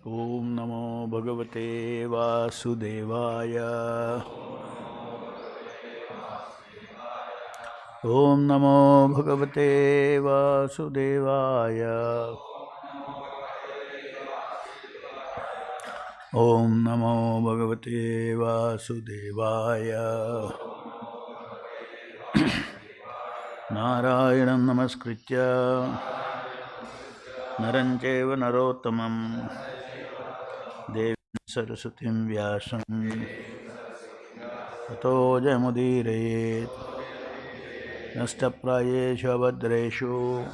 Om Namo Bhagavate Vasudevaya. Om Namo Bhagavate Vasudevaya. Om Namo Bhagavate Vasudevaya. Narayanam Namaskritya Naram Chaiva Narottamam Devim Saraswatim Vyasam Tato Jayamudirayet Nastaprayeshu Abhadreshu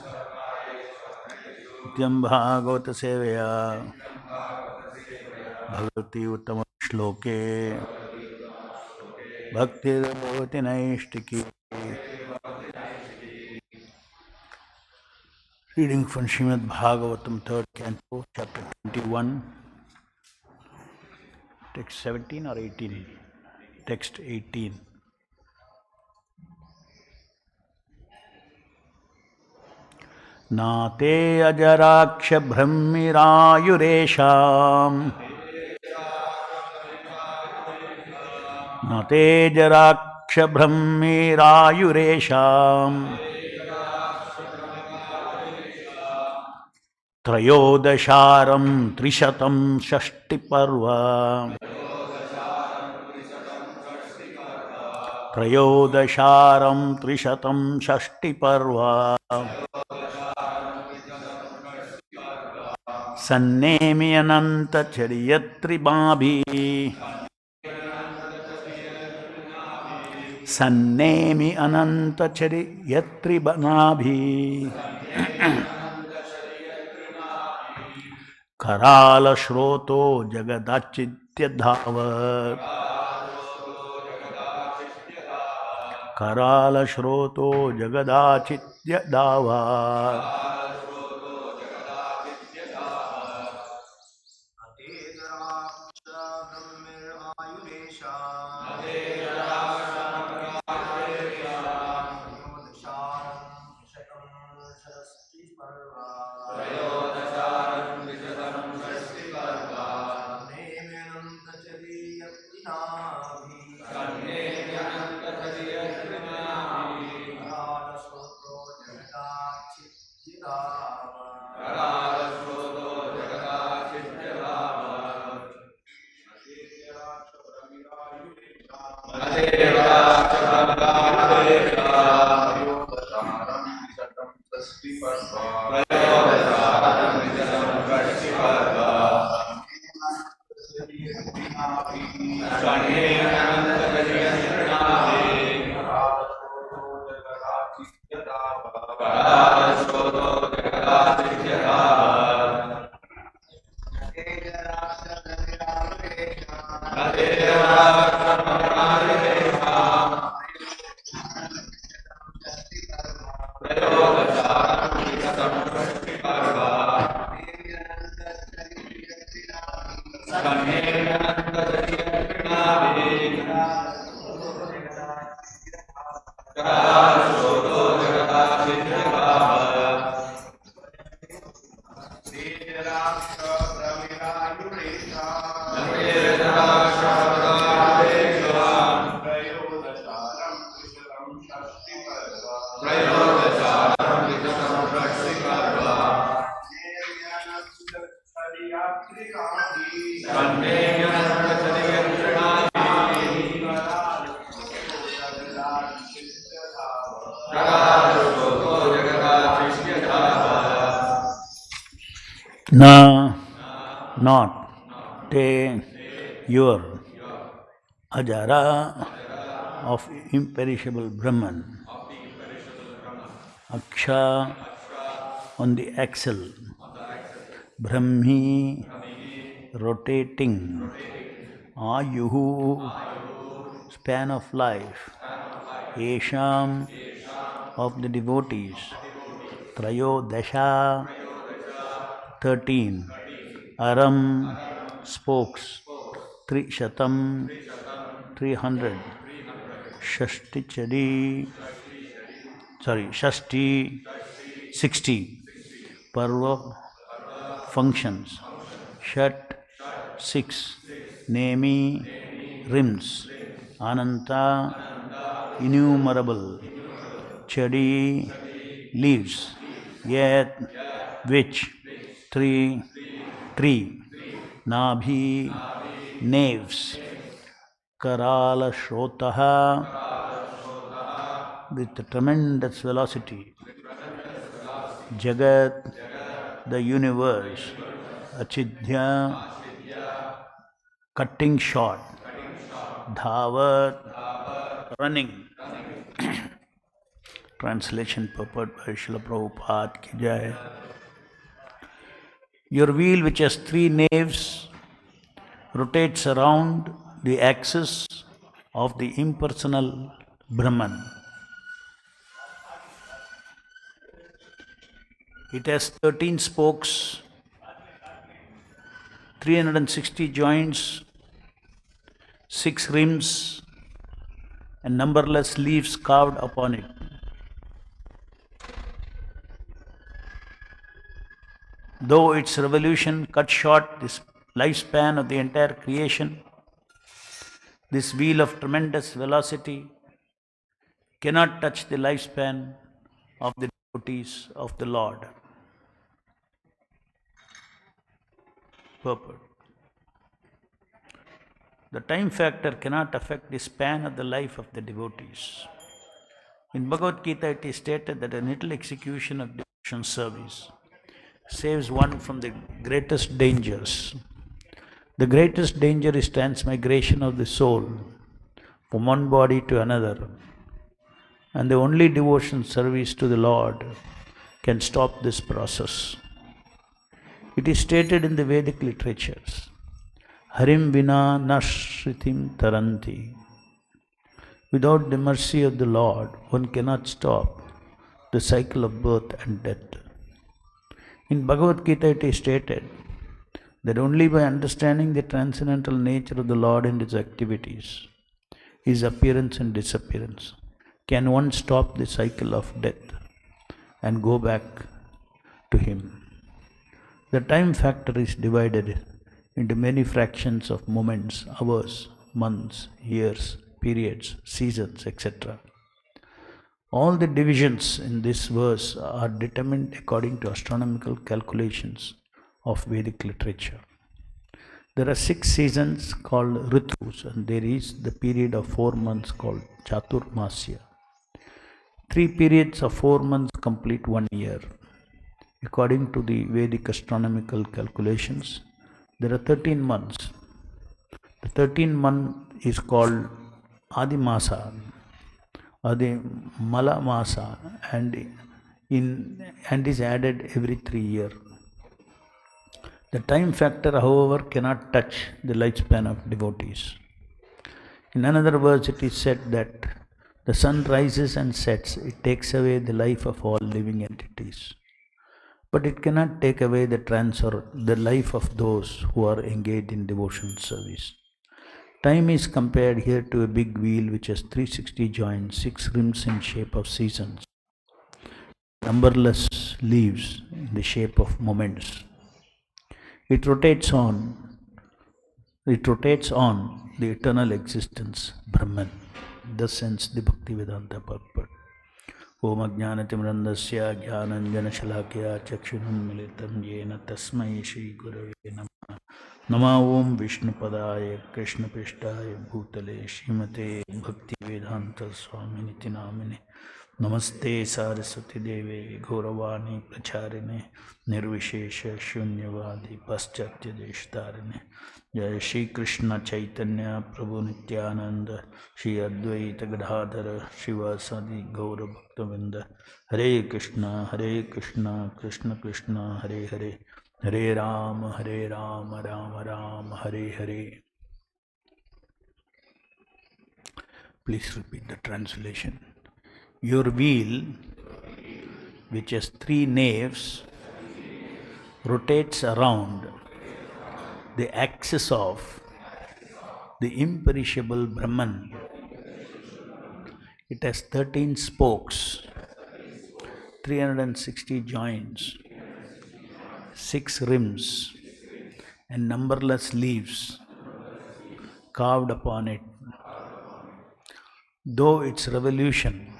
Nityam Bhagavata Sevaya Bhagavati Uttama Shloke Bhakti Devoti Naishtiki. Reading from Srimad Bhagavatam, 3rd Canto, chapter 21, text 17 or 18? Text 18. Nate ajaraksha brahmirayuresham Nate jaraksha brahmirayuresham Trayodasharam Trishatam Shashti Parva Trayodasharam Trishatam Shashti Parva Sannemi Ananta Chariyatri Bhabhi Sannemi Ananta Chariyatri Bhabhi Karala Shroto Jagadachitya Dhavat Karala Shroto Jagadachitya Dhavat Na, not, te, your, ajara, of imperishable Brahman, aksha, on the axle, brahmi, rotating, ayuhu, span of life, esham, of the devotees, trayodasha, 13, aram, spokes, trishatam, 300, shashti, 60, parva, functions, Shat, 6. Nemi, rims. Ananta, innumerable. Chadi, leaves. Yet, which. Tree, tree. Nabhi, naves. Karala Shrotaha, with tremendous velocity. Jagat, the universe. Achidya, cutting short. Dhavat, running. Translation purport by Srila Prabhupada ki jai. Your wheel, which has 3 naves, rotates around the axis of the impersonal Brahman. It has 13 spokes, 360 joints, 6 rims, and numberless leaves carved upon it. Though its revolution cut short this lifespan of the entire creation, this wheel of tremendous velocity cannot touch the lifespan of the devotees of the Lord. Purport. The time factor cannot affect the span of the life of the devotees. In Bhagavad Gita, it is stated that a little execution of devotion service saves one from the greatest dangers. The greatest danger is transmigration of the soul from one body to another, and the only devotion service to the Lord can stop this process. It is stated in the Vedic literatures, Harim vina nashritim taranti. Without the mercy of the Lord, one cannot stop the cycle of birth and death. In Bhagavad Gita, it is stated that only by understanding the transcendental nature of the Lord and His activities, His appearance and disappearance, can one stop the cycle of death and go back to Him. The time factor is divided into many fractions of moments, hours, months, years, periods, seasons, etc. All the divisions in this verse are determined according to astronomical calculations of Vedic literature. There are 6 seasons called Ritus, and there is the period of 4 months called Chaturmasya. 3 periods of 4 months complete 1 year. According to the Vedic astronomical calculations, there are 13 months. The 13th month is called Adimasa, Adi Mala Masa, and is added every 3 years. The time factor, however, cannot touch the lifespan of devotees. In another words, it is said that the sun rises and sets, it takes away the life of all living entities. But it cannot take away the life of those who are engaged in devotion service. Time is compared here to a big wheel which has 360 joints, 6 rims in shape of seasons, numberless leaves in the shape of moments. It rotates on the eternal existence, Brahman. Thus ends the Bhaktivedanta purport. Om Ajnanatimrandasya Jnananjanashalakya Chakshununmilitam Yena Tasmai Shri Gurave Namah. Nama Om Vishnupadaya Krishnaprishtaya Bhutale Srimate Bhaktivedanta Swaminiti Namine. Namaste Saraswati Deve Gauravani Pracharine Nirvishesha Shunyavadi Paschatya Deshtarine. Jai Shri Krishna Chaitanya Prabhu Nityananda Shri Advaita Gadadhara Shivasadi Gaura Bhaktavinda. Hare Krishna Krishna Krishna Hare Hare Hare Rama Rama Rama Hare Hare. Please repeat the translation. Your wheel, which has 3 naves, rotates around the axis of the imperishable Brahman. It has 13 spokes, 360 joints, 6 rims, and numberless leaves carved upon it. Though its revolution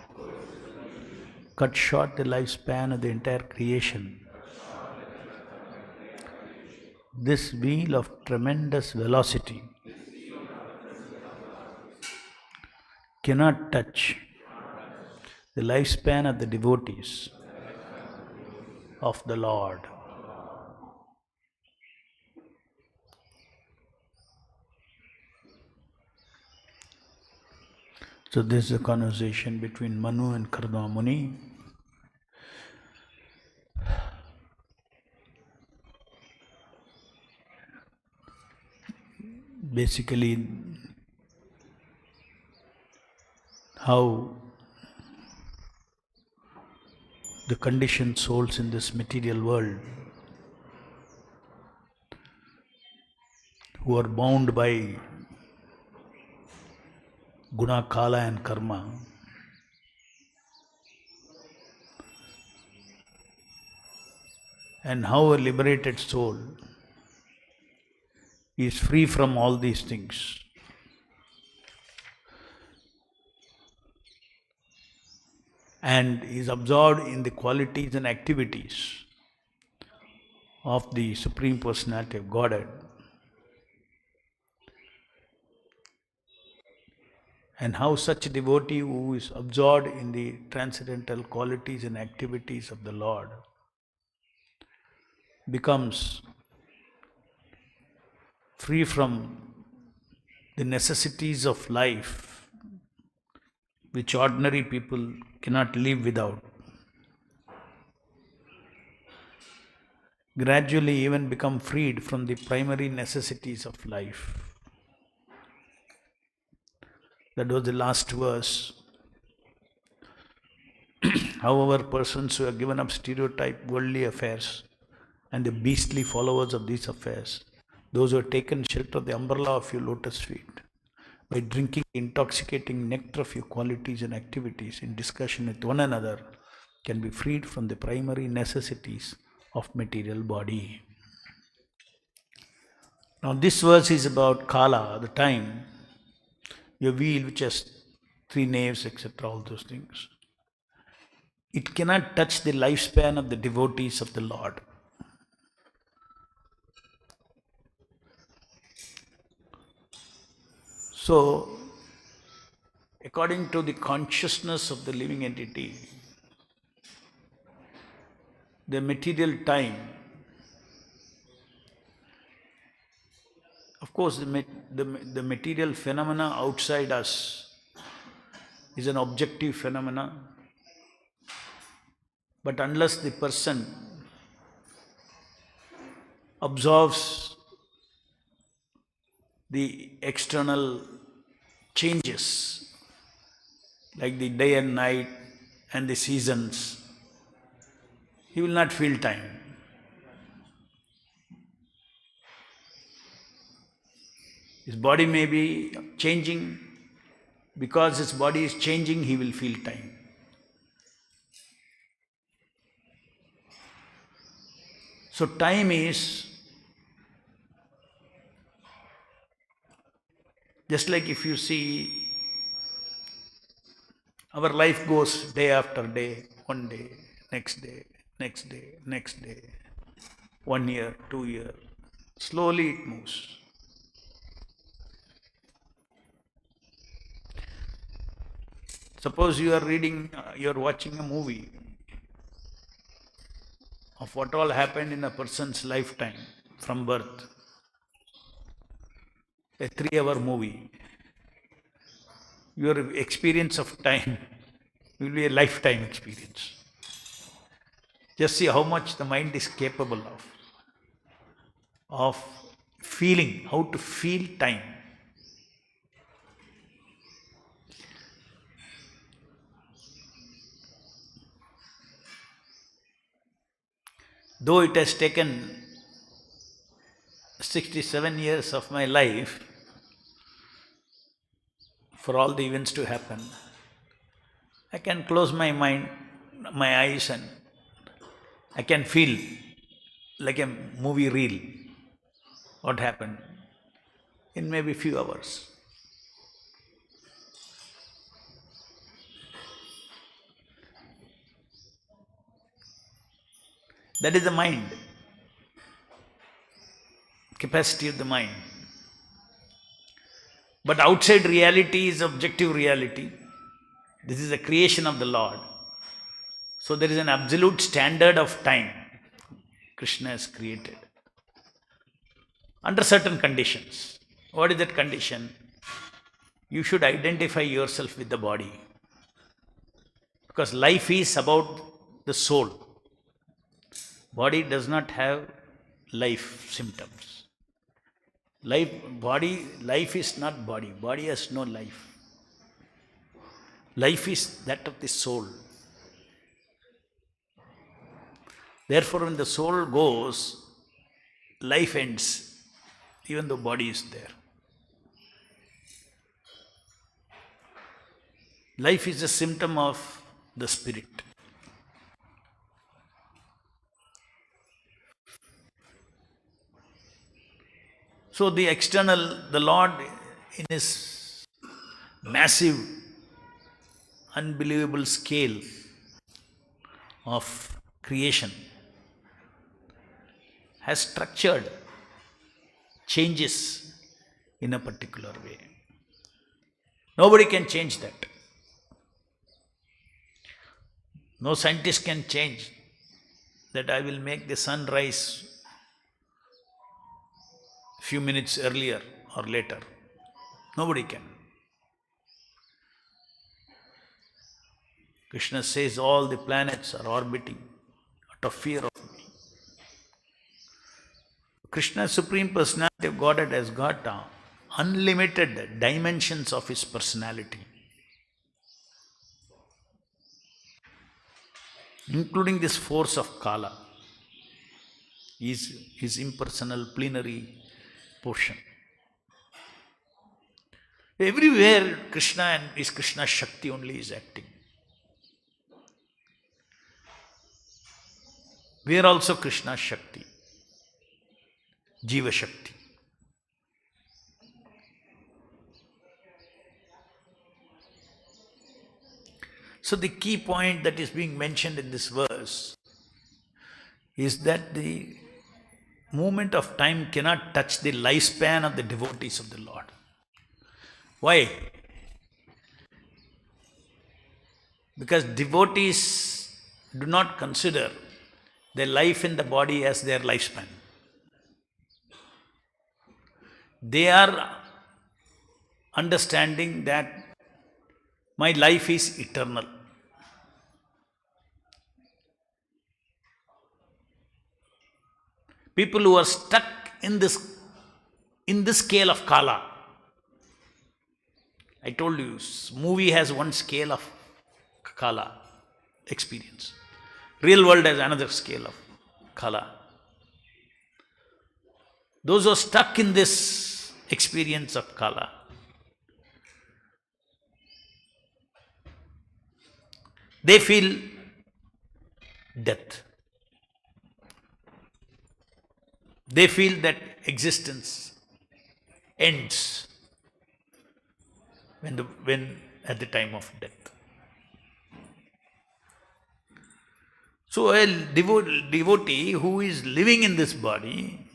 cut short the lifespan of the entire creation, this wheel of tremendous velocity cannot touch the lifespan of the devotees of the Lord. So this is a conversation between Manu and Karma Muni. Basically, how the conditioned souls in this material world, who are bound by guna, kala and karma, and how a liberated soul is free from all these things. And is absorbed in the qualities and activities of the Supreme Personality of Godhead. And how such a devotee who is absorbed in the transcendental qualities and activities of the Lord becomes free from the necessities of life, which ordinary people cannot live without. Gradually even become freed from the primary necessities of life. That was the last verse. However, persons who have given up stereotyped worldly affairs and the beastly followers of these affairs, those who have taken shelter of the umbrella of your lotus feet, by drinking intoxicating nectar of your qualities and activities in discussion with one another, can be freed from the primary necessities of material body. Now this verse is about Kala, the time, your wheel which has 3 naves, etc., all those things. It cannot touch the lifespan of the devotees of the Lord. So, according to the consciousness of the living entity, the material time, of course the material phenomena outside us is an objective phenomena, but unless the person absorbs the external changes, like the day and night and the seasons, he will not feel time. His body may be changing. Because his body is changing, he will feel time. So time is just like if you see, our life goes day after day, one day, next day, next day, next day, 1 year, 2 years. Slowly it moves. Suppose you are reading, you are watching a movie of what all happened in a person's lifetime from birth. A 3-hour movie. Your experience of time will be a lifetime experience. Just see how much the mind is capable of feeling, how to feel time. Though it has taken 67 years of my life for all the events to happen, I can close my mind, my eyes, and I can feel like a movie reel. what happened in maybe few hours. That is the mind, capacity of the mind. But outside reality is objective reality. This is a creation of the Lord. So there is an absolute standard of time Krishna has created under certain conditions. What is that condition? You should identify yourself with the body. Because life is about the soul. Body does not have life symptoms. Life is not body. Body has no life. Life is that of the soul. Therefore, when the soul goes, life ends, even though body is there. Life is a symptom of the spirit. So the external, the Lord in His massive, unbelievable scale of creation has structured changes in a particular way. Nobody can change that. No scientist can change that I will make the sun rise few minutes earlier or later. Nobody can. Krishna says all the planets are orbiting out of fear of me. Krishna, Supreme Personality of Godhead, has got unlimited dimensions of His personality, including this force of Kala, his impersonal plenary portion. Everywhere Krishna and is Krishna Shakti only is acting. We are also Krishna Shakti, Jiva Shakti. So the key point that is being mentioned in this verse is that the movement of time cannot touch the lifespan of the devotees of the Lord. Why? Because devotees do not consider their life in the body as their lifespan. They are understanding that my life is eternal. People who are stuck in this scale of Kala. I told you, movie has one scale of Kala experience. Real world has another scale of Kala. Those who are stuck in this experience of Kala, they feel death. They feel that existence ends when at the time of death. So a devotee who is living in this body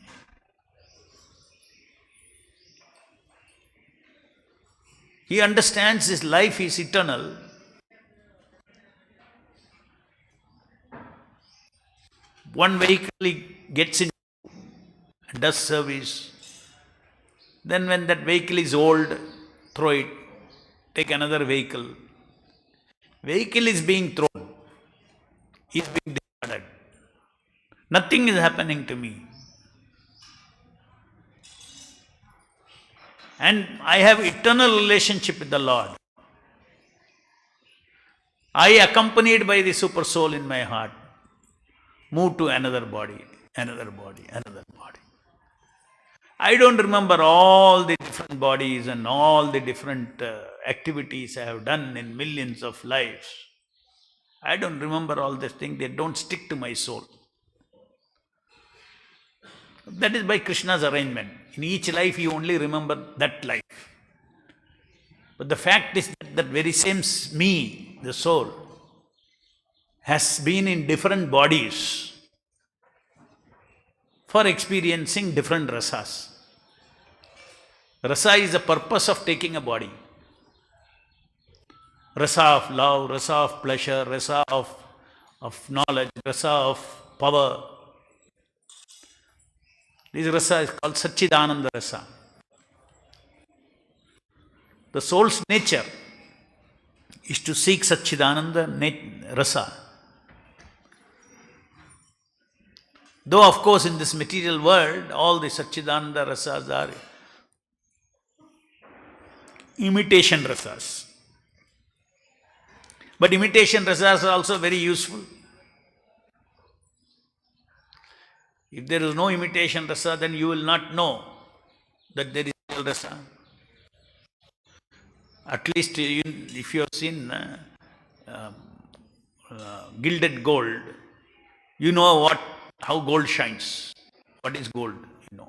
he understands his life is eternal. One vehicle he gets in and does service. Then when that vehicle is old, throw it, take another vehicle. Vehicle is being thrown, he is being discarded. Nothing is happening to me. And I have eternal relationship with the Lord. I, accompanied by the super soul in my heart, move to another body, another body, another body. I don't remember all the different bodies and all the different activities I have done in millions of lives. I don't remember all these things, they don't stick to my soul. That is by Krishna's arrangement. In each life you only remember that life. But the fact is that very same me, the soul, has been in different bodies for experiencing different rasas. Rasa is the purpose of taking a body. Rasa of love, rasa of pleasure, rasa of knowledge, rasa of power. This rasa is called Satchidananda rasa. The soul's nature is to seek Satchidananda rasa. Though of course in this material world, all the Satchidananda rasas are imitation rasas. But imitation rasas are also very useful. If there is no imitation rasa, then you will not know that there is real rasa. At least if you have seen gilded gold, you know how gold shines. What is gold, you know.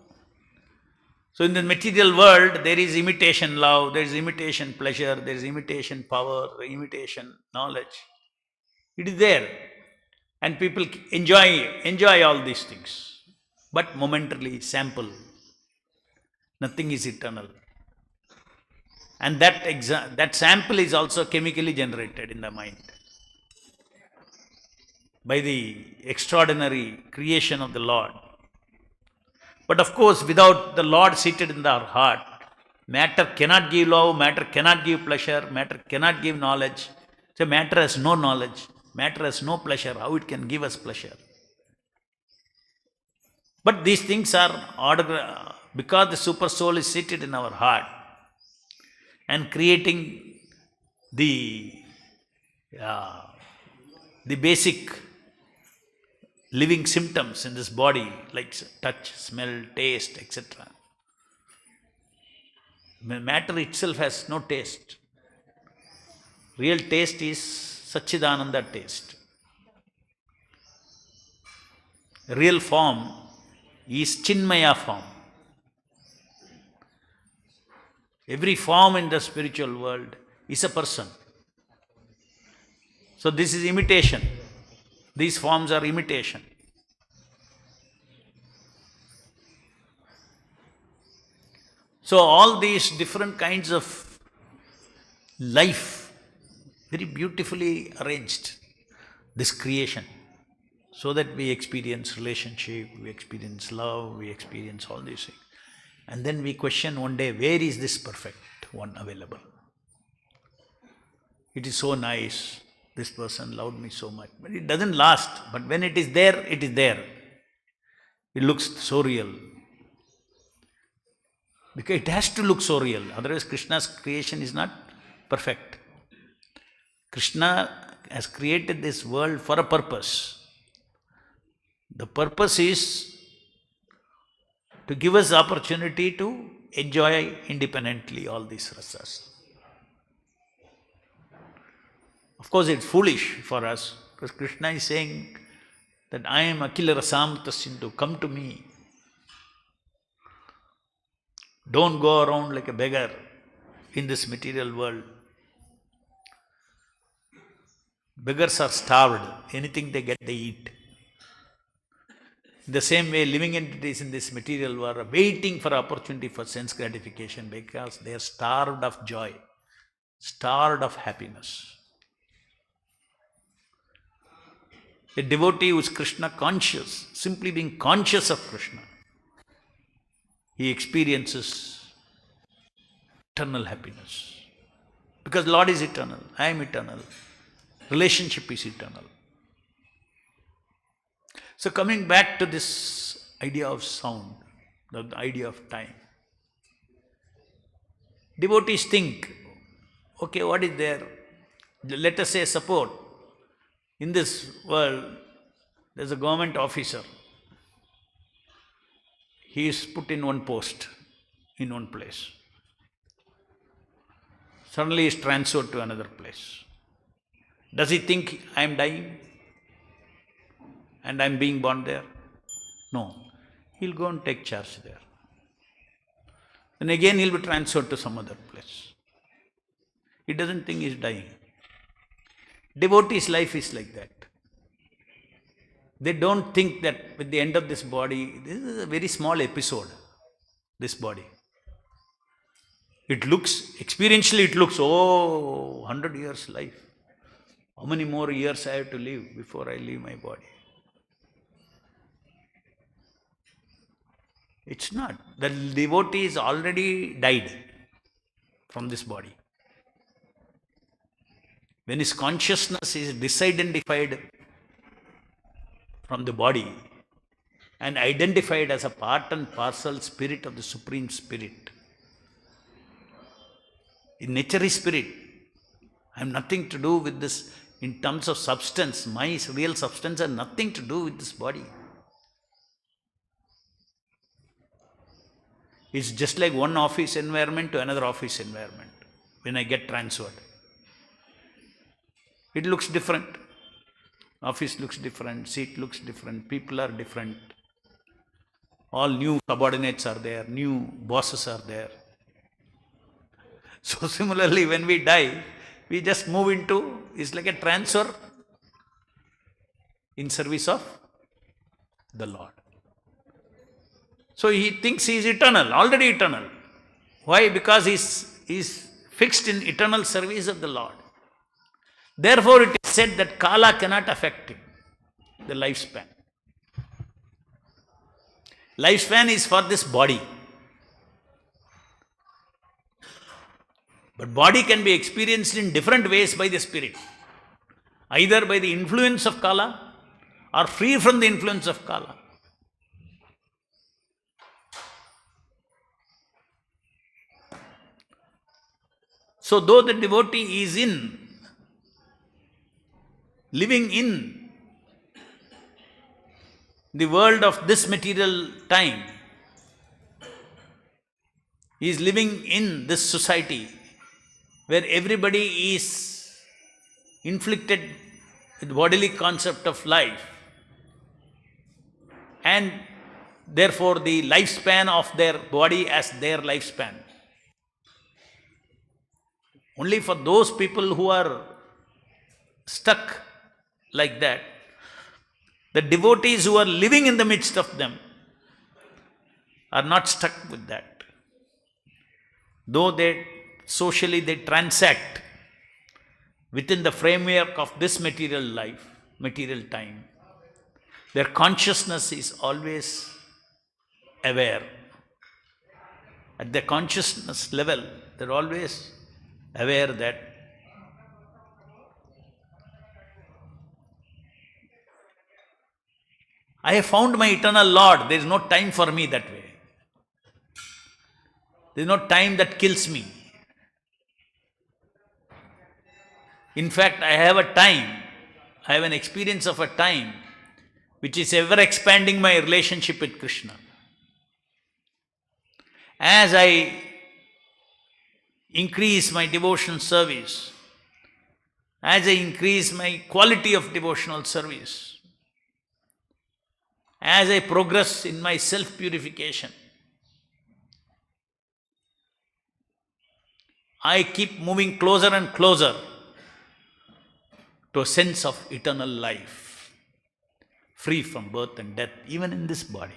So in the material world, there is imitation love, there is imitation pleasure, there is imitation power, imitation knowledge. It is there. And people enjoy all these things. But momentarily, sample. Nothing is eternal. And that sample is also chemically generated in the mind by the extraordinary creation of the Lord. But of course, without the Lord seated in our heart, matter cannot give love, matter cannot give pleasure, matter cannot give knowledge. So matter has no knowledge, matter has no pleasure. How it can give us pleasure? But these things are because the super soul is seated in our heart and creating the basic living symptoms in this body, like touch, smell, taste, etc. Matter itself has no taste. Real taste is Satchidananda taste. Real form is Chinmaya form. Every form in the spiritual world is a person. So this is imitation. These forms are imitation. So all these different kinds of life, very beautifully arranged, this creation, so that we experience relationship, we experience love, we experience all these things. And then we question one day, where is this perfect one available? It is so nice. This person loved me so much. But it doesn't last. But when it is there, it is there. It looks so real. Because it has to look so real. Otherwise, Krishna's creation is not perfect. Krishna has created this world for a purpose. The purpose is to give us the opportunity to enjoy independently all these rasas. Of course, it's foolish for us, because Krishna is saying that I am Akila Rasamrita Sindhu, come to me. Don't go around like a beggar in this material world. Beggars are starved, anything they get, they eat. In the same way, living entities in this material world are waiting for opportunity for sense gratification because they are starved of joy, starved of happiness. A devotee who is Krishna conscious, simply being conscious of Krishna, he experiences eternal happiness. Because Lord is eternal, I am eternal, relationship is eternal. So coming back to this idea of sound, the idea of time. Devotees think, okay, what is there? Let us say support. In this world, there is a government officer. He is put in one post, in one place. Suddenly he is transferred to another place. Does he think I am dying and I am being born there? No. he'll go and take charge there. And again he'll be transferred to some other place. He doesn't think he's dying. Devotee's life is like that. They don't think that with the end of this body, this is a very small episode, this body. It looks, experientially it looks, 100 years life. How many more years I have to live before I leave my body? It's not. The devotee is already died from this body. When his consciousness is disidentified from the body and identified as a part and parcel spirit of the Supreme Spirit. In nature is spirit. I have nothing to do with this in terms of substance. My real substance has nothing to do with this body. It's just like one office environment to another office environment when I get transferred. It looks different. Office looks different, seat looks different, people are different. All new subordinates are there, new bosses are there. So similarly, when we die, we just move into, it's like a transfer in service of the Lord. So he thinks he is eternal, already eternal. Why? Because he's fixed in eternal service of the Lord. Therefore it is said that Kala cannot affect him, the lifespan. Lifespan is for this body. But body can be experienced in different ways by the spirit. Either by the influence of Kala or free from the influence of Kala. So though the devotee is living in the world of this material time, he is living in this society where everybody is inflicted with bodily concept of life, and therefore the lifespan of their body as their lifespan. Only for those people who are stuck like that, the devotees who are living in the midst of them are not stuck with that. Though they socially they transact within the framework of this material life, material time, their consciousness is always aware. At the consciousness level, they're always aware that I have found my eternal Lord. There is no time for me that way. There is no time that kills me. In fact, I have a time, I have an experience of a time which is ever expanding my relationship with Krishna. As I increase my devotional service, as I increase my quality of devotional service, as I progress in my self-purification, I keep moving closer and closer to a sense of eternal life, free from birth and death, even in this body.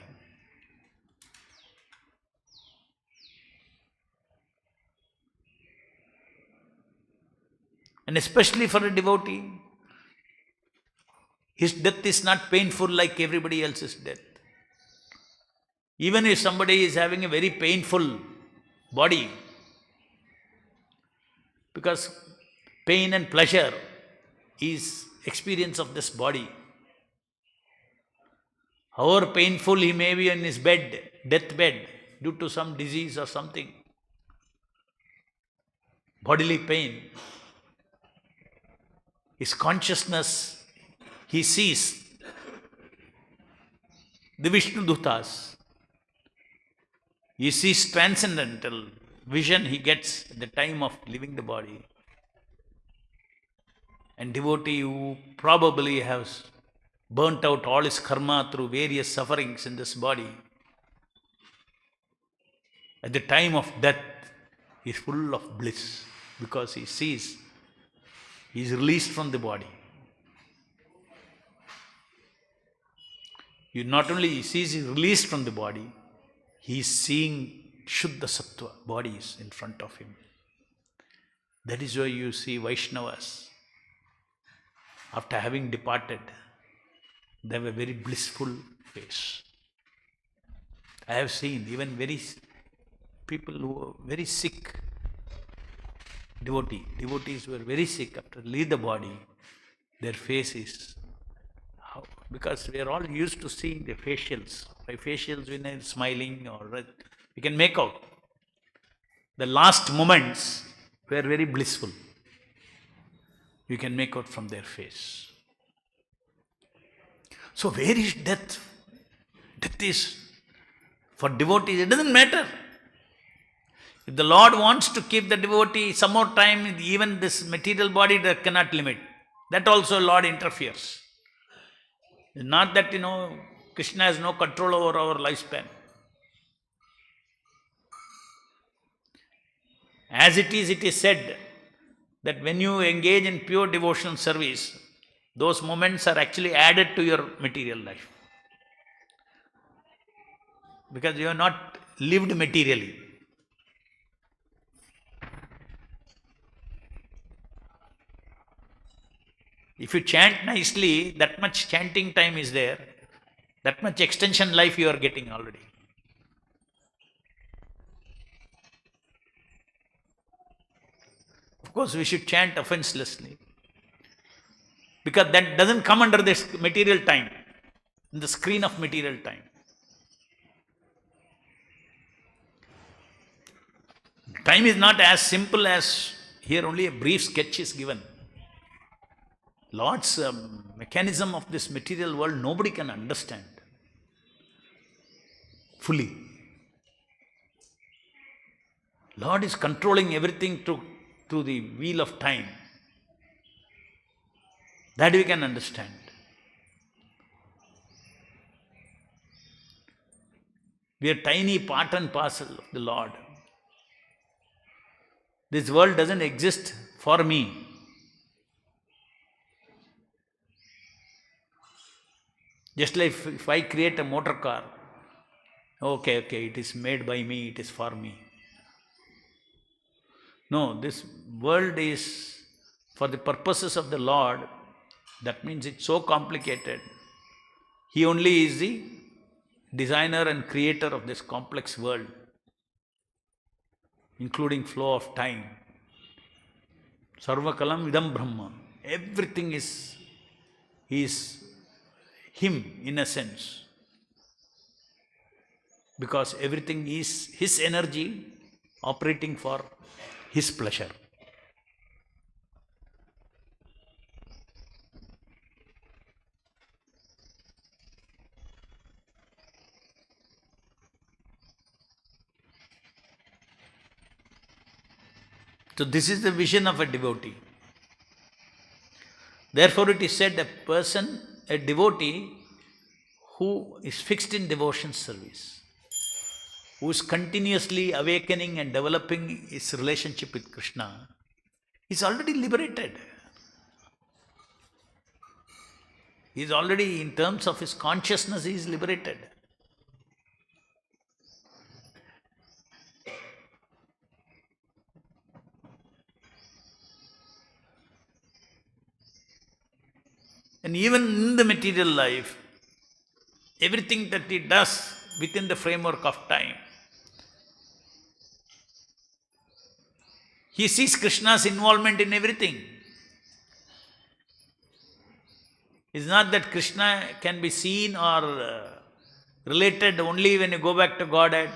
And especially for a devotee, his death is not painful like everybody else's death. Even if somebody is having a very painful body, because pain and pleasure is experience of this body. However painful he may be in his bed, deathbed, due to some disease or something, bodily pain, his consciousness, he sees the Vishnu Dutas. He sees transcendental vision he gets at the time of leaving the body. And devotee who probably has burnt out all his karma through various sufferings in this body, At the time of death, he is full of bliss because he sees he is released from the body. You not only he sees he is released from the body, he is seeing Shuddha Sattva bodies in front of him. That is why you see Vaishnavas, after having departed, they have a very blissful face. I have seen even people who are very sick, devotees who are very sick after leave the body, their face is how, because we are all used to seeing the facials. By facials when they are smiling or we can make out. The last moments were very blissful. You can make out from their face. So where is death? Death is, for devotees, it doesn't matter. If the Lord wants to keep the devotee some more time, even this material body that cannot limit. That also Lord interferes. It's not that, Krishna has no control over our lifespan. As it is said that when you engage in pure devotional service, those moments are actually added to your material life. Because you have not lived materially. If you chant nicely, that much chanting time is there, that much extension life you are getting already. Of course, we should chant offenselessly, because that doesn't come under this material time, in the screen of material time. Time is not as simple as here only a brief sketch is given. Lord's mechanism of this material world nobody can understand fully. Lord is controlling everything through the wheel of time. That we can understand. We are tiny part and parcel of the Lord. This world doesn't exist for me. Just like if I create a motor car, okay, it is made by me, it is for me. No, this world is for the purposes of the Lord. That means it's so complicated. He only is the designer and creator of this complex world, including flow of time. Sarvakalam idam Brahma. Everything is Him in a sense. Because everything is His energy operating for His pleasure. So this is the vision of a devotee. Therefore it is said a devotee who is fixed in devotion service, who is continuously awakening and developing his relationship with Krishna, is already liberated. He is already, in terms of his consciousness, he is liberated. And even in the material life, everything that he does within the framework of time, he sees Krishna's involvement in everything. It's not that Krishna can be seen or related only when you go back to Godhead,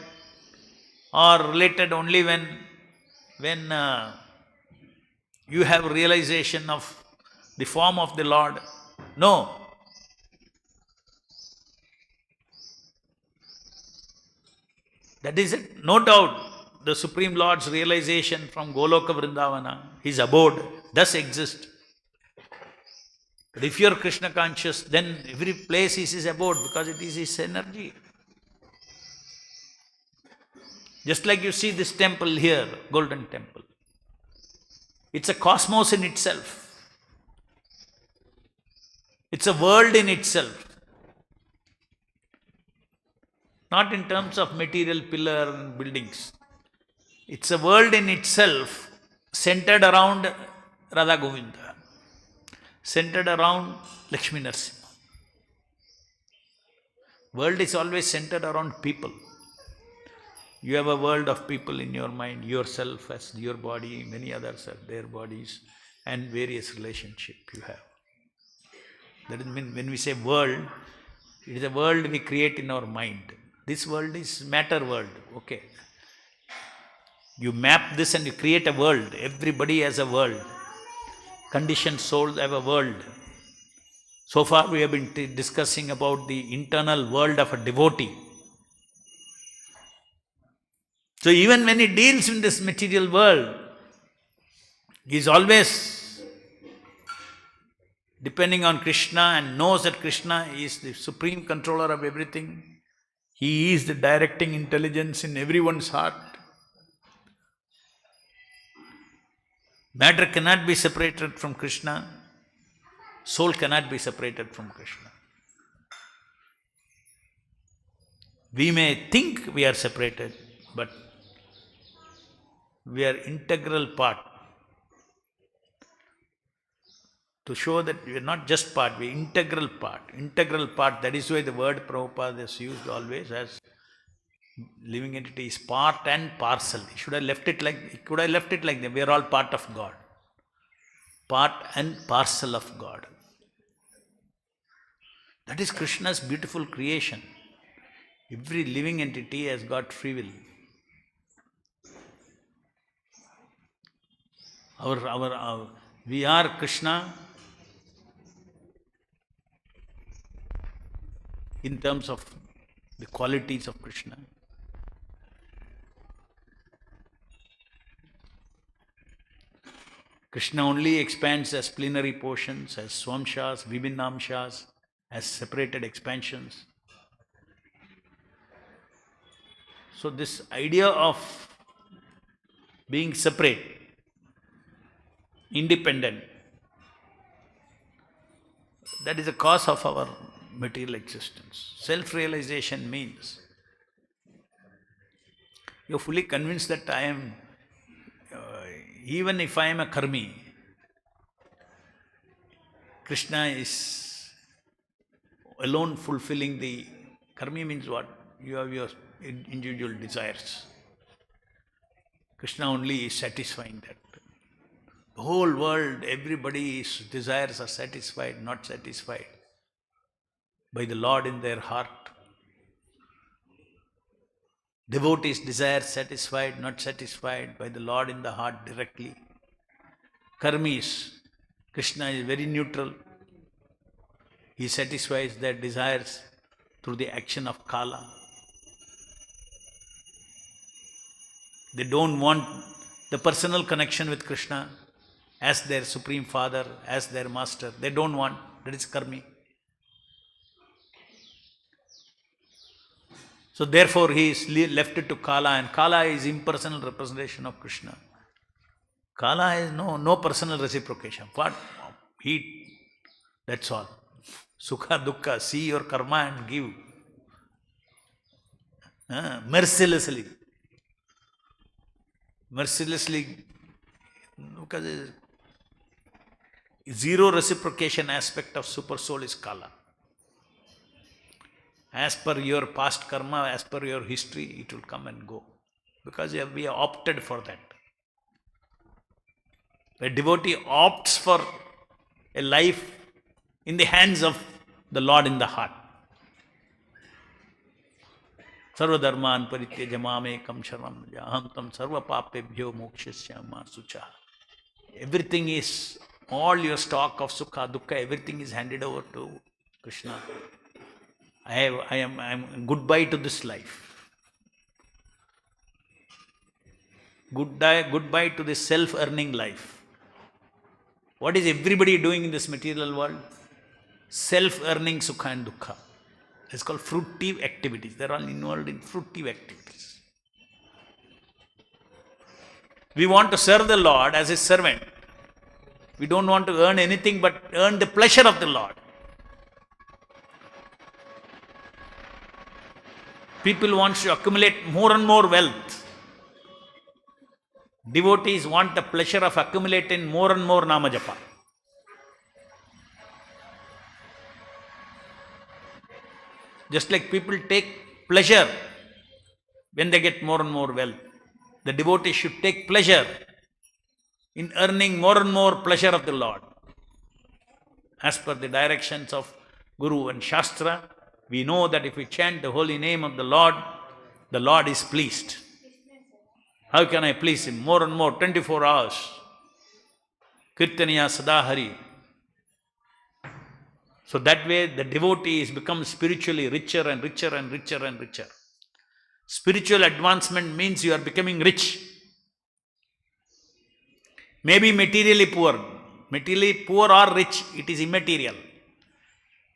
or related only when you have realization of the form of the Lord. No. That is it. No doubt, the Supreme Lord's realization from Goloka Vrindavana, His abode, does exist. But if you are Krishna conscious, then every place is His abode because it is His energy. Just like you see this temple here, Golden Temple. It's a cosmos in itself. It's a world in itself. Not in terms of material pillar and buildings. It's a world in itself, centered around Radha Govinda, centered around Lakshmi Narasimha. World is always centered around people. You have a world of people in your mind, yourself as your body, many others have their bodies, and various relationships you have. That is when we say world, it is a world we create in our mind. This world is matter world, okay. You map this and you create a world. Everybody has a world. Conditioned souls have a world. So far we have been discussing about the internal world of a devotee. So even when he deals in this material world, he is always depending on Krishna and knows that Krishna is the supreme controller of everything. He is the directing intelligence in everyone's heart. Matter cannot be separated from Krishna. Soul cannot be separated from Krishna. We may think we are separated, but we are integral part. To show that we are not just part, we are integral part. Integral part, that is why the word Prabhupada is used always as living entity is part and parcel. He could have left it like that. We are all part of God. Part and parcel of God. That is Krishna's beautiful creation. Every living entity has got free will. We are Krishna in terms of the qualities of Krishna. Krishna only expands as plenary portions, as swamshas, vibhinnamshas, as separated expansions. So this idea of being separate, independent, that is the cause of our material existence. Self-realization means you're fully convinced that I am, even if I am a karmi, Krishna is alone fulfilling the… Karmi means what? You have your individual desires. Krishna only is satisfying that. The whole world, everybody's desires are satisfied, not satisfied by the Lord in their heart. Devotees' desires satisfied, not satisfied by the Lord in the heart directly. Karmis, Krishna is very neutral. He satisfies their desires through the action of Kala. They don't want the personal connection with Krishna as their supreme father, as their master. They don't want. That is karmi. So therefore he is left to Kala, and Kala is impersonal representation of Krishna. Kala has no personal reciprocation. What? Heat. That's all. Sukha, dukkha, see your karma and give. Mercilessly. Mercilessly, because zero reciprocation aspect of super soul is Kala. As per your past karma, as per your history, it will come and go. Because we have opted for that. A devotee opts for a life in the hands of the Lord in the heart. Sarva dharman parityaja mamekam sharanam aham tam sarva papebhyo mokshasya sucha. Everything is, all your stock of sukha, dukkha, everything is handed over to Krishna. I am goodbye to this life. Goodbye to this self-earning life. What is everybody doing in this material world? Self-earning sukha and dukkha. It's called fruitive activities. They're all involved in fruitive activities. We want to serve the Lord as His servant. We don't want to earn anything but earn the pleasure of the Lord. People want to accumulate more and more wealth. Devotees want the pleasure of accumulating more and more namajapa. Just like people take pleasure when they get more and more wealth, the devotee should take pleasure in earning more and more pleasure of the Lord. As per the directions of Guru and Shastra, we know that if we chant the holy name of the Lord is pleased. How can I please Him? More and more, 24 hours. Kirtaniya Sadahari. So that way the devotee becomes spiritually richer and richer and richer and richer. Spiritual advancement means you are becoming rich. Maybe materially poor. Materially poor or rich, it is immaterial.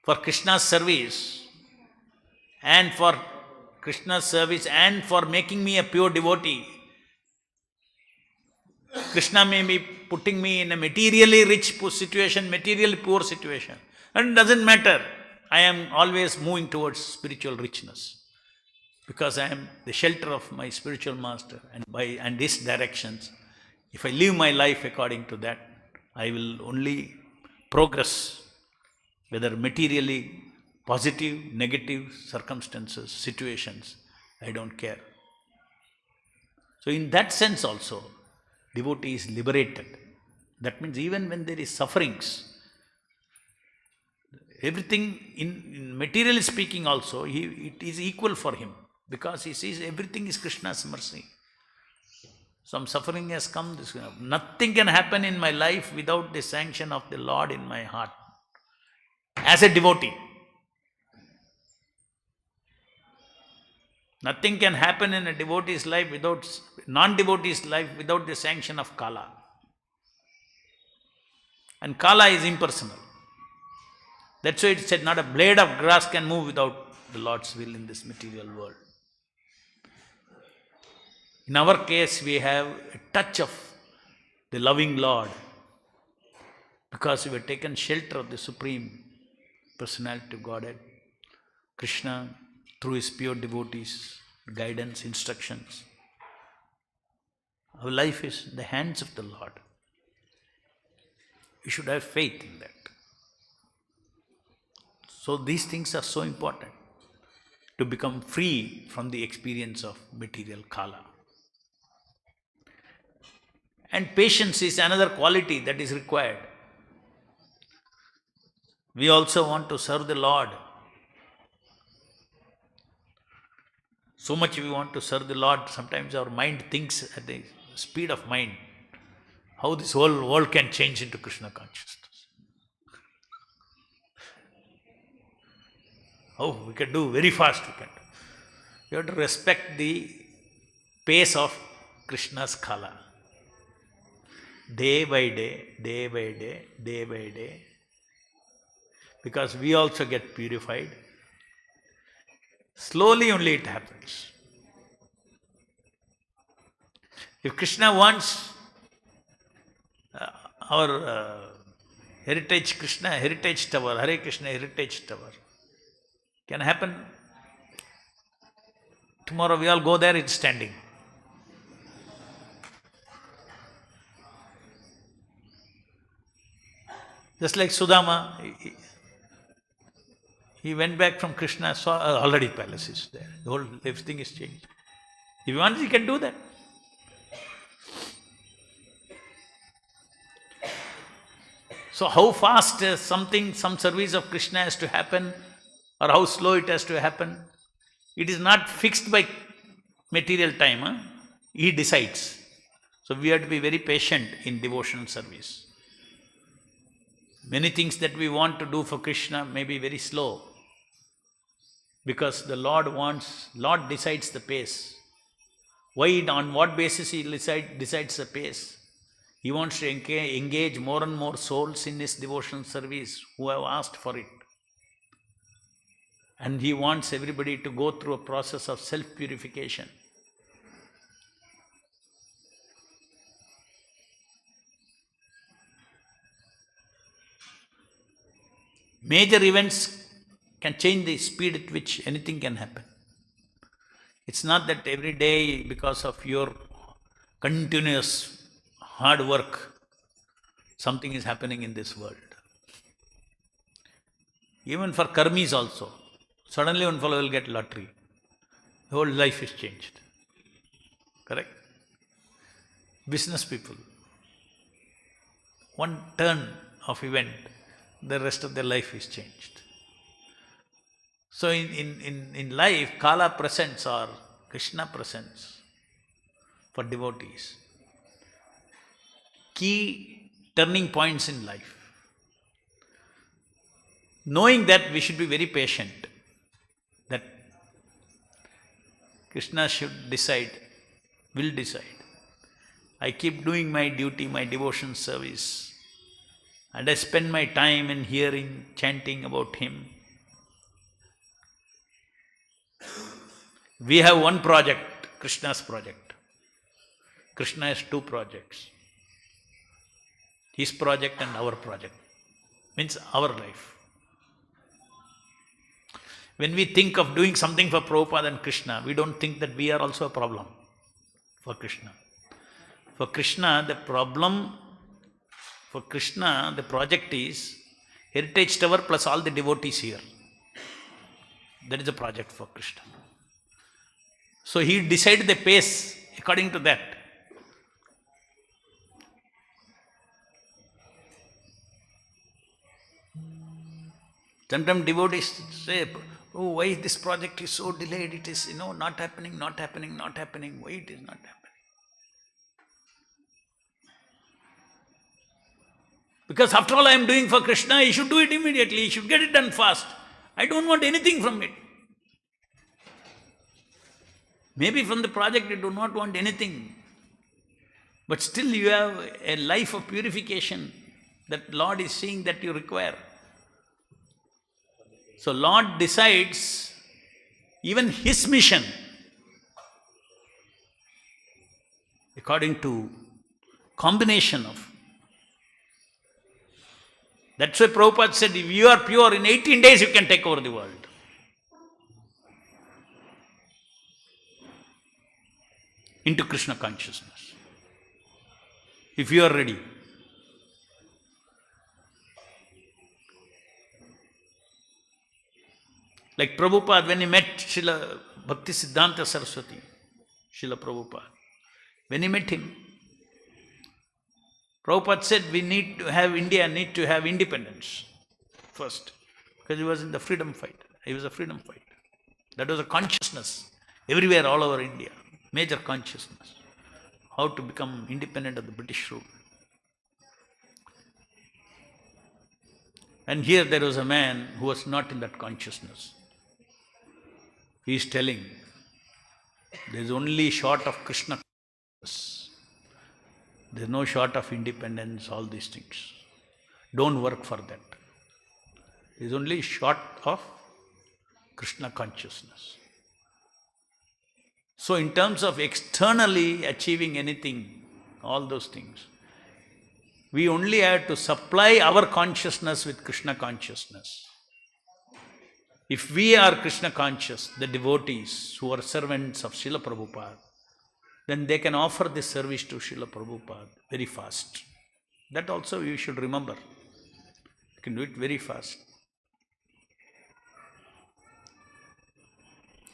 For Krishna's service and for making me a pure devotee, Krishna may be putting me in a materially rich situation, materially poor situation. And it doesn't matter. I am always moving towards spiritual richness. Because I am the shelter of my spiritual master, and his directions. If I live my life according to that, I will only progress, whether materially positive, negative circumstances, situations, I don't care. So in that sense also, devotee is liberated. That means even when there is sufferings, everything in materially speaking also, it is equal for him. Because he sees everything is Krishna's mercy. Some suffering has come, nothing can happen in my life without the sanction of the Lord in my heart. As a devotee. Nothing can happen in a devotee's life non-devotee's life without the sanction of Kala. And Kala is impersonal. That's why it said, not a blade of grass can move without the Lord's will in this material world. In our case, we have a touch of the loving Lord because we have taken shelter of the Supreme Personality of Godhead, Krishna, through His pure devotees, guidance, instructions. Our life is in the hands of the Lord. We should have faith in that. So these things are so important to become free from the experience of material Kala. And patience is another quality that is required. We also want to serve the Lord. So much we want to serve the Lord, sometimes our mind thinks at the speed of mind, how this whole world can change into Krishna consciousness. Oh, we can do very fast, we can do. You have to respect the pace of Krishna's Kala. Day by day, day by day, day by day. Because we also get purified. Slowly only it happens. If Krishna wants our heritage, Krishna heritage tower, Hare Krishna heritage tower, can happen. Tomorrow we all go there, it's standing. Just like Sudama, he went back from Krishna, saw already palace is there. The whole everything is changed. If he wants, he can do that. So how fast some service of Krishna has to happen, or how slow it has to happen, it is not fixed by material time. He decides. So we have to be very patient in devotional service. Many things that we want to do for Krishna may be very slow, because the Lord decides the pace. Why, on what basis He decides the pace? He wants to engage more and more souls in His devotional service who have asked for it. And He wants everybody to go through a process of self-purification. Major events can change the speed at which anything can happen. It's not that every day, because of your continuous hard work, something is happening in this world. Even for karmis also, suddenly one fellow will get lottery. The whole life is changed. Correct? Business people, one turn of event, the rest of their life is changed. So in life, Kala presents or Krishna presents for devotees key turning points in life. Knowing that, we should be very patient, that Krishna should decide, will decide. I keep doing my duty, my devotion service, and I spend my time in hearing, chanting about him. We have one project, Krishna's project. Krishna has two projects. His project and our project. Means our life. When we think of doing something for Prabhupada and Krishna, we don't think that we are also a problem for Krishna. For Krishna, the project is Heritage Tower plus all the devotees here. That is the project for Krishna. So he decided the pace according to that. Sometimes devotees say, oh, why this project is so delayed, it is, not happening. Why it is not happening? Because after all I am doing for Krishna, he should do it immediately, he should get it done fast. I don't want anything from it. Maybe from the project you do not want anything, but still you have a life of purification that Lord is seeing that you require. So Lord decides even his mission according to combination of. That's why Prabhupada said, if you are pure, in 18 days you can take over the world. Into Krishna consciousness. If you are ready. Like Prabhupada, when he met Srila Bhakti Siddhanta Saraswati, Srila Prabhupada, when he met him, Prabhupada said, India need to have independence first. Because he was in the freedom fight. He was a freedom fighter. That was a consciousness everywhere, all over India. Major consciousness. How to become independent of the British rule. And here there was a man who was not in that consciousness. He is telling, there is only short of Krishna consciousness. There is no short of independence, all these things. Don't work for that. There is only short of Krishna consciousness. So in terms of externally achieving anything, all those things, we only have to supply our consciousness with Krishna consciousness. If we are Krishna conscious, the devotees who are servants of Srila Prabhupada, then they can offer this service to Srila Prabhupada very fast. That also you should remember. You can do it very fast.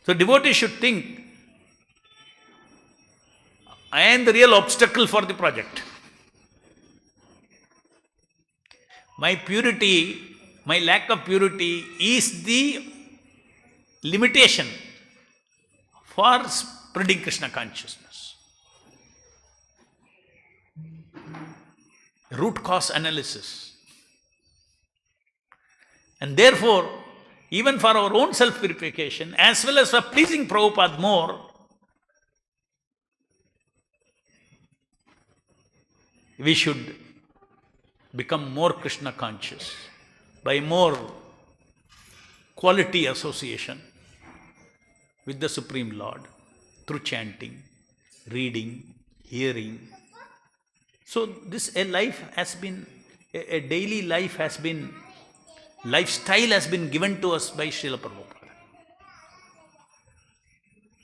So devotees should think, I am the real obstacle for the project. My purity, my lack of purity is the limitation for spreading Krishna consciousness. Root cause analysis. And therefore, even for our own self-purification, as well as for pleasing Prabhupada more, we should become more Krishna conscious by more quality association with the Supreme Lord through chanting, reading, hearing. So this a daily life has been lifestyle has been given to us by Srila Prabhupada.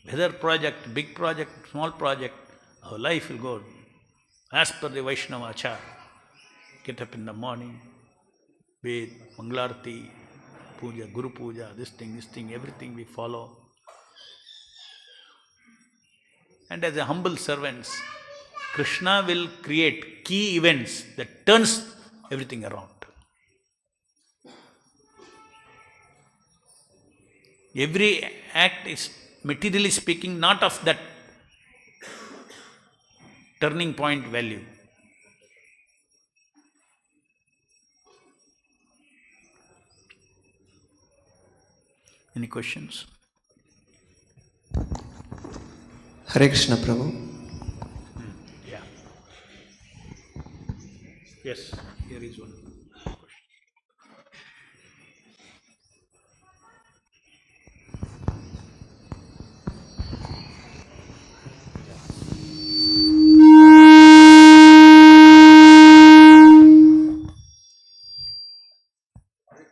Whether project, big project, small project, our life will go as per the Vaishnava Achar. Get up in the morning, bathe, Mangalarti, Puja, Guru Puja, this thing, everything we follow. And as a humble servants, Krishna will create key events that turns everything around. Every act is, materially speaking, not of that turning point value. Any questions? Hare Krishna Prabhu. Yeah. Yes, here is one.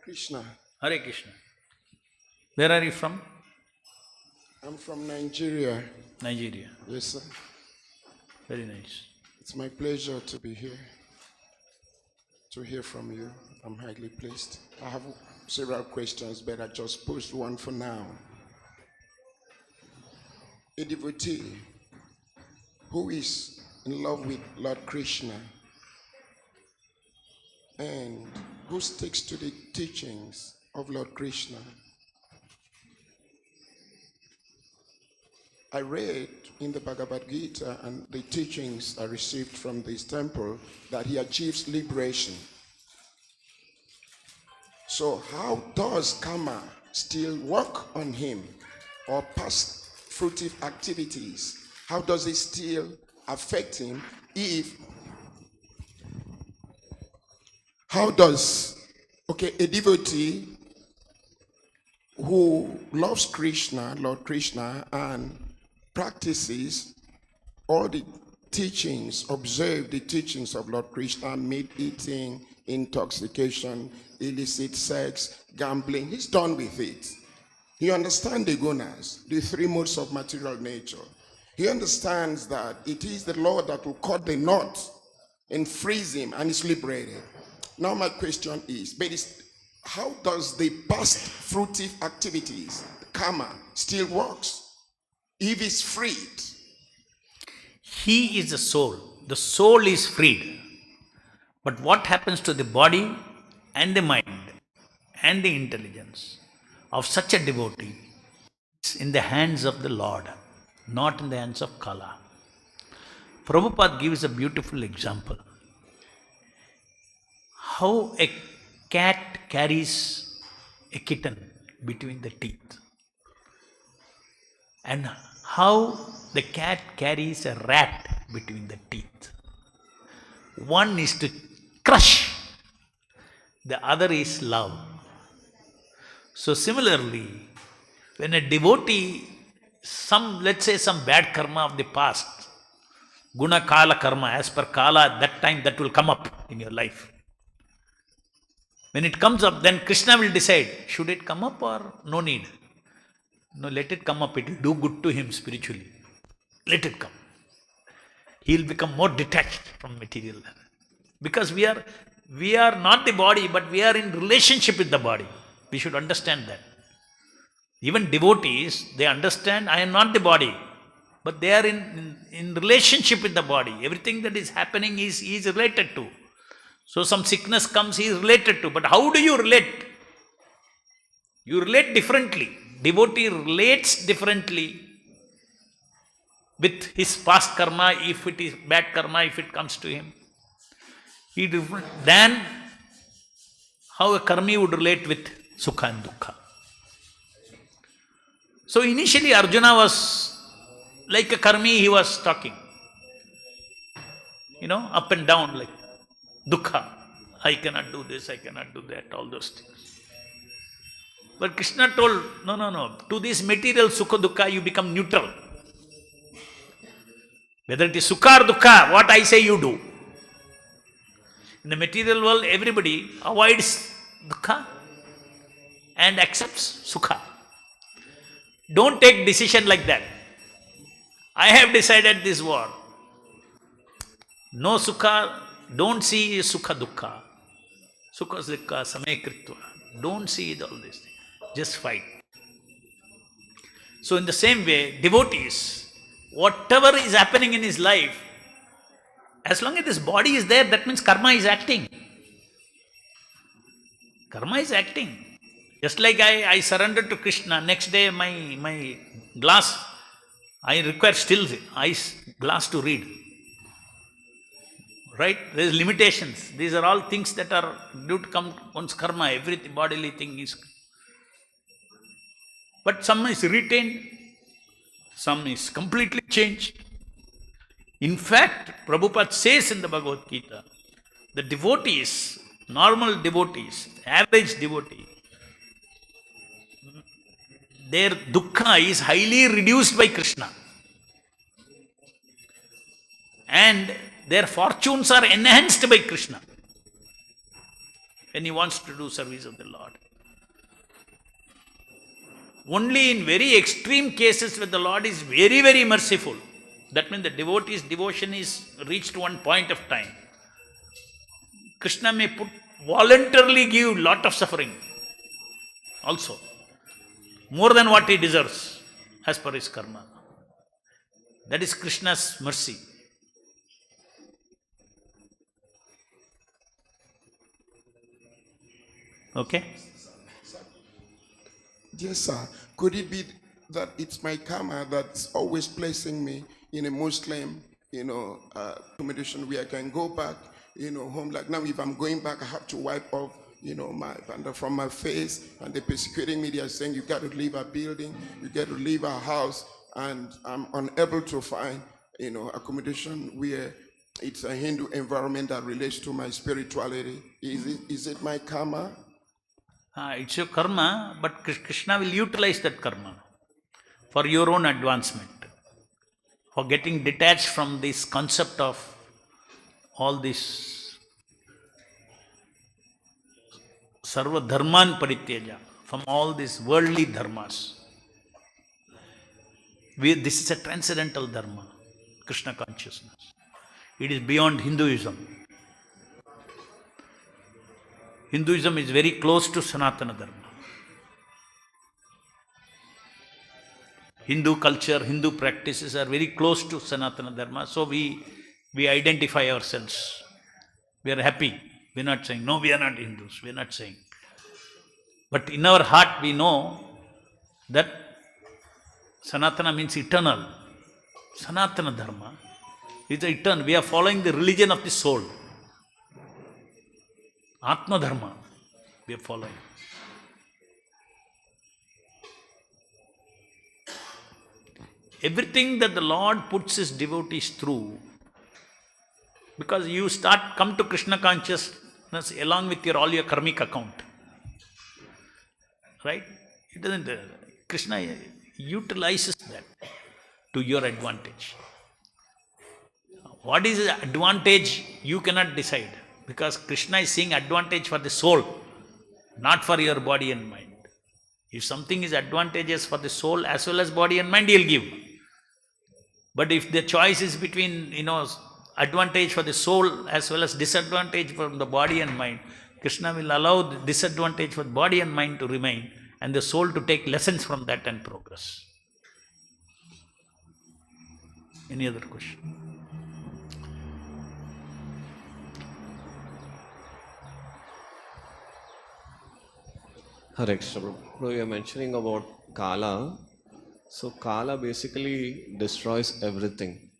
Krishna. Hare Krishna. Where are you from? I'm from Nigeria. Nigeria. Yes, sir. Very nice. It's my pleasure to be here, to hear from you. I'm highly pleased. I have several questions, but I just posed one for now. A devotee who is in love with Lord Krishna and who sticks to the teachings of Lord Krishna. I read in the Bhagavad Gita and the teachings I received from this temple that he achieves liberation. So how does karma still work on him, or past fruitive activities? How does it still affect him how does, a devotee who loves Krishna, Lord Krishna, and practices all the teachings, observe the teachings of Lord Krishna, meat eating, intoxication, illicit sex, gambling, he's done with it. He understands the gunas, the three modes of material nature. He understands that it is the Lord that will cut the knot and freeze him, and is liberated. Now my question is, how does the past fruitive activities, karma, still works if it's freed? He is the soul. The soul is freed. But what happens to the body and the mind and the intelligence of such a devotee? It's in the hands of the Lord, not in the hands of Kala. Prabhupada gives a beautiful example. How a cat carries a kitten between the teeth, and how the cat carries a rat between the teeth. One is to crush, the other is love. So similarly, when a devotee, let's say some bad karma of the past, guna kala karma, as per kala, at that time that will come up in your life. When it comes up, then Krishna will decide, should it come up or no need? No, let it come up. It will do good to him spiritually. Let it come. He will become more detached from material. Because we are not the body, but we are in relationship with the body. We should understand that. Even devotees, they understand, I am not the body, but they are in relationship with the body. Everything that is happening is related to. So some sickness comes, he is related to. But how do you relate? You relate differently. Devotee relates differently with his past karma, if it is bad karma, if it comes to him. He different than how a karmi would relate with sukha and dukkha. So initially Arjuna was like a karmi, he was talking. Up and down like dukkha. I cannot do this, I cannot do that, all those things. But Krishna told, no. To this material sukha dukkha, you become neutral. Whether it is sukha or dukkha, what I say you do. In the material world, everybody avoids dukkha and accepts sukha. Don't take decision like that. I have decided this war. No sukha, don't see sukha dukkha. Sukha dukkha samay kritva. Don't see all these things. Just fight. So in the same way, devotees, whatever is happening in his life, as long as this body is there, that means karma is acting. Karma is acting. Just like I surrendered to Krishna, next day my glass, I require still ice glass to read. Right? There is limitations. These are all things that are due to come one's karma. Every bodily thing is. But some is retained, some is completely changed. In fact, Prabhupada says in the Bhagavad Gita, the devotees, normal devotees, average devotee, their dukkha is highly reduced by Krishna. And their fortunes are enhanced by Krishna when he wants to do service of the Lord. Only in very extreme cases where the Lord is very, very merciful, that means the devotee's devotion is reached one point of time, Krishna may voluntarily give lot of suffering also, more than what he deserves as per his karma. That is Krishna's mercy. Okay? Yes, sir. Could it be that it's my karma that's always placing me in a Muslim, accommodation where I can go back, home? Like now, if I'm going back, I have to wipe off, my bandana from my face, and they're persecuting me. They're saying, you got to leave our building, you got to leave our house, and I'm unable to find, accommodation where it's a Hindu environment that relates to my spirituality. Is it my karma? It's your karma, but Krishna will utilize that karma for your own advancement, for getting detached from this concept of all this sarva dharman parityaja, from all these worldly dharmas. This is a transcendental dharma, Krishna consciousness. It is beyond Hinduism. Hinduism is very close to Sanatana Dharma. Hindu culture, Hindu practices are very close to Sanatana Dharma, so we identify ourselves. We are happy. We are not saying, no, we are not Hindus. We are not saying. But in our heart we know that Sanatana means eternal. Sanatana Dharma is eternal. We are following the religion of the soul. Atma Dharma we are following. Everything that the Lord puts his devotees through, because you come to Krishna consciousness along with all your karmic account. Right? It doesn't, Krishna utilizes that to your advantage. What is the advantage you cannot decide, because Krishna is seeing advantage for the soul, not for your body and mind. If something is advantageous for the soul as well as body and mind, he'll give. But if the choice is between, advantage for the soul as well as disadvantage from the body and mind, Krishna will allow the disadvantage for the body and mind to remain and the soul to take lessons from that and progress. Any other question? Hare Krishna. Bro, you are mentioning about Kala. So Kala basically destroys everything.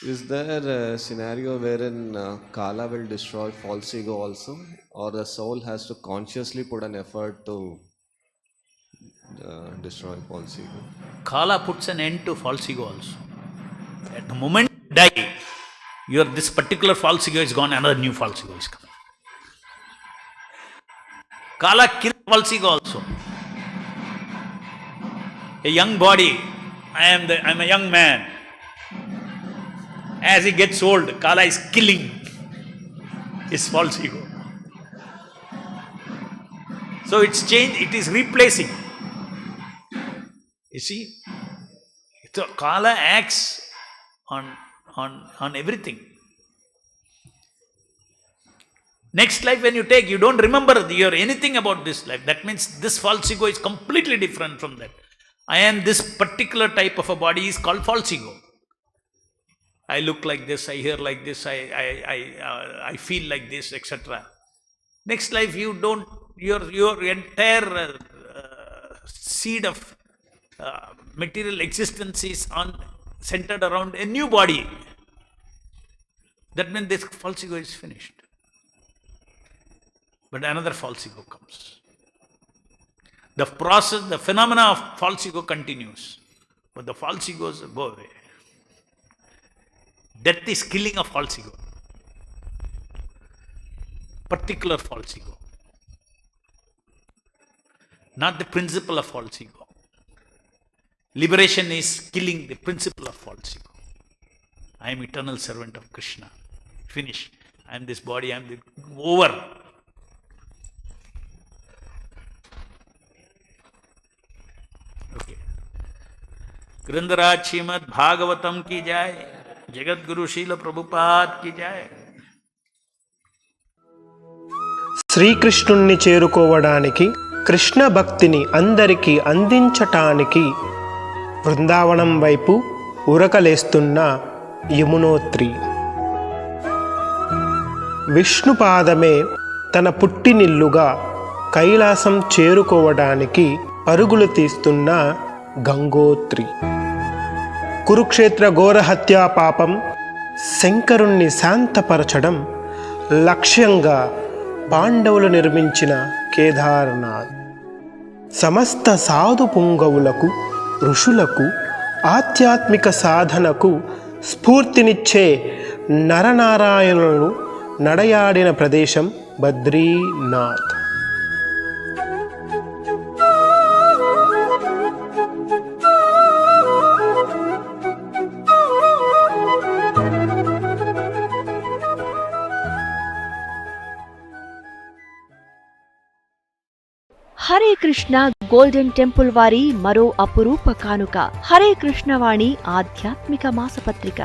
Is there a scenario wherein Kala will destroy false ego also, or the soul has to consciously put an effort to destroy false ego? Kala puts an end to false ego also. At the moment you die, this particular false ego is gone, another new false ego is coming. Kala kills false ego also. A young body, I'm a young man. As he gets old, Kala is killing his false ego. So it's changed, it is replacing. You see, so Kala acts on everything. Next life when you take, you don't remember anything about this life. That means this false ego is completely different from that. I am this particular type of a body is called false ego. I look like this, I hear like this, I feel like this, etc. Next life you don't, your entire seed of material existence is centered around a new body. That means this false ego is finished. But another false ego comes. The process, the phenomena of false ego continues. But the false egos go away. Death is killing of false ego. Particular false ego. Not the principle of false ego. Liberation is killing the principle of false ego. I am eternal servant of Krishna. Finish. I am this body, I am the over. Okay. ग्रंथराज Shrimad Bhagavatam की जाए, जगत गुरु शील प्रभुपाद की जाए. శ్రీకృష్ణుణ్ణి చేరుకోవడానికి, కృష్ణ భక్తిని అందరికీ అందించటానికి బృందావనం వైపు ఉరకలేస్తున్న యమునోత్రి. విష్ణుపాదమే తన పుట్టినిల్లుగా కైలాసం చేరుకోవడానికి పరుగులు తీస్తున్న గంగోత్రి. కురుక్షేత్ర ఘోరహత్యా పాపం శంకరుణ్ణి శాంతపరచడం లక్ష్యంగా పాండవులు నిర్మించిన కేదార్నాథ్. సమస్త సాధు పుంగవులకు, ఋషులకు, ఆధ్యాత్మిక సాధనకు స్ఫూర్తినిచ్చే నరనారాయణులను నడయాడిన ప్రదేశం బద్రీనాథ్. హరే కృష్ణ గోల్డెన్ టెంపుల్ వారి మరో అపురూప కానుక హరే కృష్ణవాణి ఆధ్యాత్మిక మాసపత్రిక.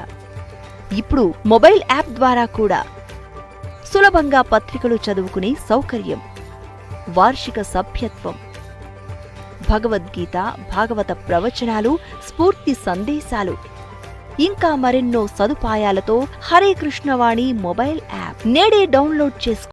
ఇప్పుడు మొబైల్ యాప్ ద్వారా కూడా సులభంగా పత్రికలు చదువుకునే సౌకర్యం, వార్షిక సభ్యత్వం, భగవద్గీత, భాగవత ప్రవచనాలు, స్ఫూర్తి సందేశాలు, ఇంకా మరెన్నో సదుపాయాలతో హరే కృష్ణవాణి మొబైల్ యాప్ నేడే డౌన్లోడ్ చేసుకోండి.